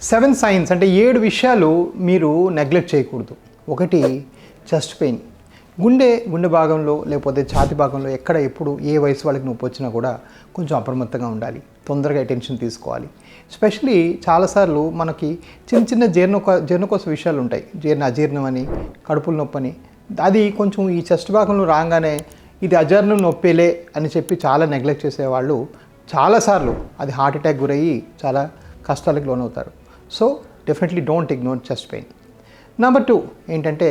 7 science అంటే 7 విషయాలు మీరు నెగ్లెక్ట్ చేయకూడదు. ఒకటి చెస్ట్ పెయిన్. గుండె భాగంలో లేకపోతే ఛాతీ భాగంలో ఎక్కడ ఎప్పుడు ఏ వయసు వాళ్ళకి నొప్పి వచ్చినా కూడా కొంచెం అప్రమత్తంగా ఉండాలి. తొందరగా అటెన్షన్ తీసుకోవాలి. ఎస్పెషలీ చాలాసార్లు మనకి చిన్న చిన్న జీర్ణకోశ విషయాలు ఉంటాయి. అజీర్ణం అని, కడుపుల నొప్పి అని. అది కొంచెం ఈ చెస్ట్ భాగంలో రాగానే ఇది అజీర్ణం నొప్పిలే అని చెప్పి చాలా నెగ్లెక్ట్ చేసేవాళ్ళు చాలాసార్లు అది హార్ట్ అటాక్ గురయ్యి చాలా కష్టాలకు లోనవుతారు. So definitely don't ignore chest pain. Number 2 ఏంటంటే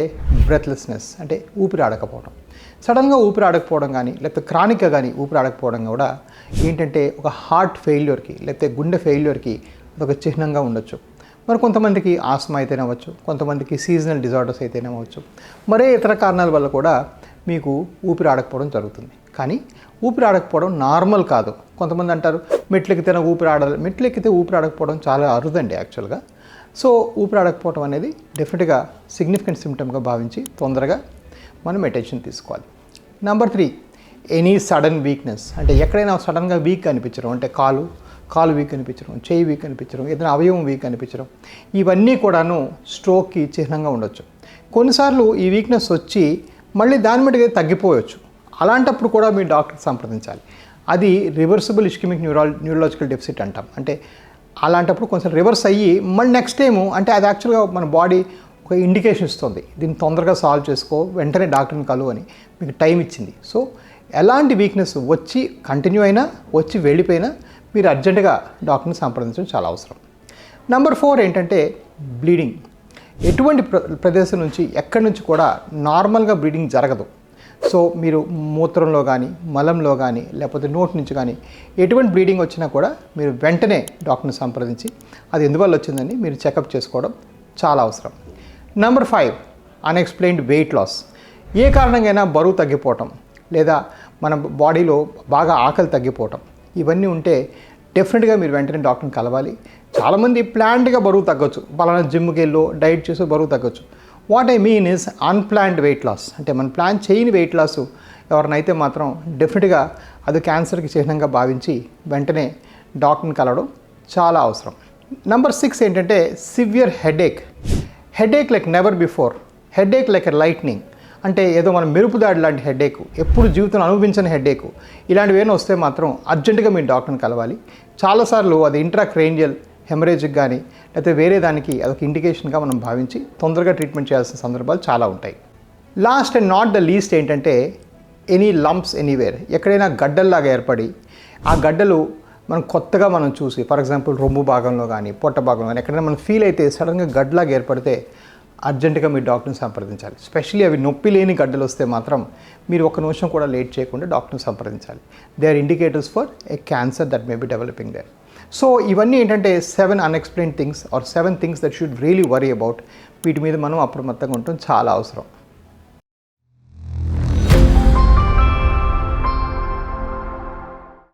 బ్రెత్లెస్నెస్, అంటే ఊపిరి ఆడకపోవడం. సడన్గా ఊపిరి ఆడకపోవడం కానీ లేకపోతే క్రానిక్గా కానీ ఊపిరి ఆడకపోవడం కూడా ఏంటంటే ఒక హార్ట్ ఫెయిల్యూర్కి లేకపోతే గుండె ఫెయిల్యూర్కి అదొక చిహ్నంగా ఉండొచ్చు. మరి కొంతమందికి ఆస్మా అయితేనే అవ్వచ్చు, కొంతమందికి సీజనల్ డిజార్డర్స్ అయితేనే అవ్వచ్చు, మరే ఇతర కారణాల వల్ల కూడా మీకు ఊపిరి ఆడకపోవడం జరుగుతుంది. కానీ ఊపిరి ఆడకపోవడం నార్మల్ కాదు. కొంతమంది అంటారు మెట్లెక్కితేనే ఊపిరి ఆడాలి. మెట్లెక్కితే ఊపిరి ఆడకపోవడం చాలా అరుదండి యాక్చువల్గా. సో ఊపిరి ఆడకపోవడం అనేది డెఫినెట్గా సిగ్నిఫికెంట్ సిమ్టమ్గా భావించి తొందరగా మనం అటెన్షన్ తీసుకోవాలి. నెంబర్ 3 ఎనీ సడన్ వీక్నెస్, అంటే ఎక్కడైనా సడన్గా వీక్ అనిపించడం, అంటే కాలు వీక్ అనిపించడం, చేయి వీక్ అనిపించడం, ఏదైనా అవయవం వీక్ అనిపించడం, ఇవన్నీ కూడాను స్ట్రోక్కి చిహ్నంగా ఉండొచ్చు. కొన్నిసార్లు ఈ వీక్నెస్ వచ్చి మళ్ళీ దాని మటుకు తగ్గిపోవచ్చు. అలాంటప్పుడు కూడా మీరు డాక్టర్ని సంప్రదించాలి. అది రివర్సిబుల్ ఇస్కెమిక్ న్యూరలాజికల్ డెఫిసిట్ అంటాం. అంటే అలాంటప్పుడు కొంచెం రివర్స్ అయ్యి మళ్ళీ నెక్స్ట్ టైము అంటే అది యాక్చువల్గా మన బాడీ ఒక ఇండికేషన్ ఇస్తుంది, దీన్ని తొందరగా సాల్వ్ చేసుకో, వెంటనే డాక్టర్ని కలువు అని మీకు టైం ఇచ్చింది. సో ఎలాంటి వీక్నెస్ వచ్చి కంటిన్యూ అయినా వచ్చి వెళ్ళిపోయినా మీరు అర్జెంటుగా డాక్టర్ని సంప్రదించడం చాలా అవసరం. నెంబర్ 4 ఏంటంటే బ్లీడింగ్. ఎటువంటి ప్రదేశం నుంచి ఎక్కడి నుంచి కూడా నార్మల్గా బ్లీడింగ్ జరగదు. సో మీరు మూత్రంలో కానీ మలంలో కానీ లేకపోతే నోటి నుంచి కానీ ఎటువంటి బ్లీడింగ్ వచ్చినా కూడా మీరు వెంటనే డాక్టర్ని సంప్రదించి అది ఎందువల్ల వచ్చిందని మీరు చెకప్ చేసుకోవడం చాలా అవసరం. Number 5 unexplained weight loss. ఏ కారణంగా బరువు తగ్గిపోవటం లేదా మన బాడీలో బాగా ఆకలి తగ్గిపోవటం, ఇవన్నీ ఉంటే డెఫినెట్గా మీరు వెంటనే డాక్టర్ని కలవాలి. చాలామంది ప్లాన్డ్గా బరువు తగ్గొచ్చు, పలానా జిమ్కి వెళ్ళో డైట్ చేసో బరువు తగ్గొచ్చు. What I mean is unplanned weight loss, అంటే మనం ప్లాన్ చేయని వెయిట్ లాస్ ఎవరినైతే మాత్రం డెఫినెట్గా అది క్యాన్సర్కి చిహ్నంగా భావించి వెంటనే డాక్టర్ని కలవడం చాలా అవసరం. నెంబర్ 6 ఏంటంటే severe headache like never before, headache like a lightning, అంటే ఏదో మనం మెరుపుదాడి లాంటి హెడేక్, ఎప్పుడు జీవితంలో అనుభవించని హెడేక్, ఇలాంటివి ఏమైనా వస్తే మాత్రం అర్జెంటుగా మీరు డాక్టర్ని కలవాలి. చాలాసార్లు అది ఇంట్రాక్రేనియల్ హెమరేజ్కి కానీ లేకపోతే వేరే దానికి అదొక ఇండికేషన్గా మనం భావించి తొందరగా ట్రీట్మెంట్ చేయాల్సిన సందర్భాలు చాలా ఉంటాయి. Last and not the least ఏంటంటే ఎనీ లంప్స్ ఎనీవేర్, ఎక్కడైనా గడ్డల్లాగా ఏర్పడి ఆ గడ్డలు కొత్తగా మనం చూసి, ఫర్ ఎగ్జాంపుల్ రొమ్ము భాగంలో కానీ పొట్ట భాగంలో కానీ ఎక్కడైనా మనం ఫీల్ అయితే సడన్గా గడ్డలాగా ఏర్పడితే అర్జెంటుగా మీరు డాక్టర్ని సంప్రదించాలి. స్పెషల్లీ అవి నొప్పి లేని గడ్డలు వస్తే మాత్రం మీరు ఒక నిమిషం కూడా లేట్ చేయకుండా డాక్టర్ని సంప్రదించాలి. They are indicators for a cancer that may be developing there. So ఇవన్నీ ఏంటంటే 7 unexplained things are 7 things that should really worry about. వీటి మీద మనం అప్రమత్తంగా ఉండటం చాలా అవసరం.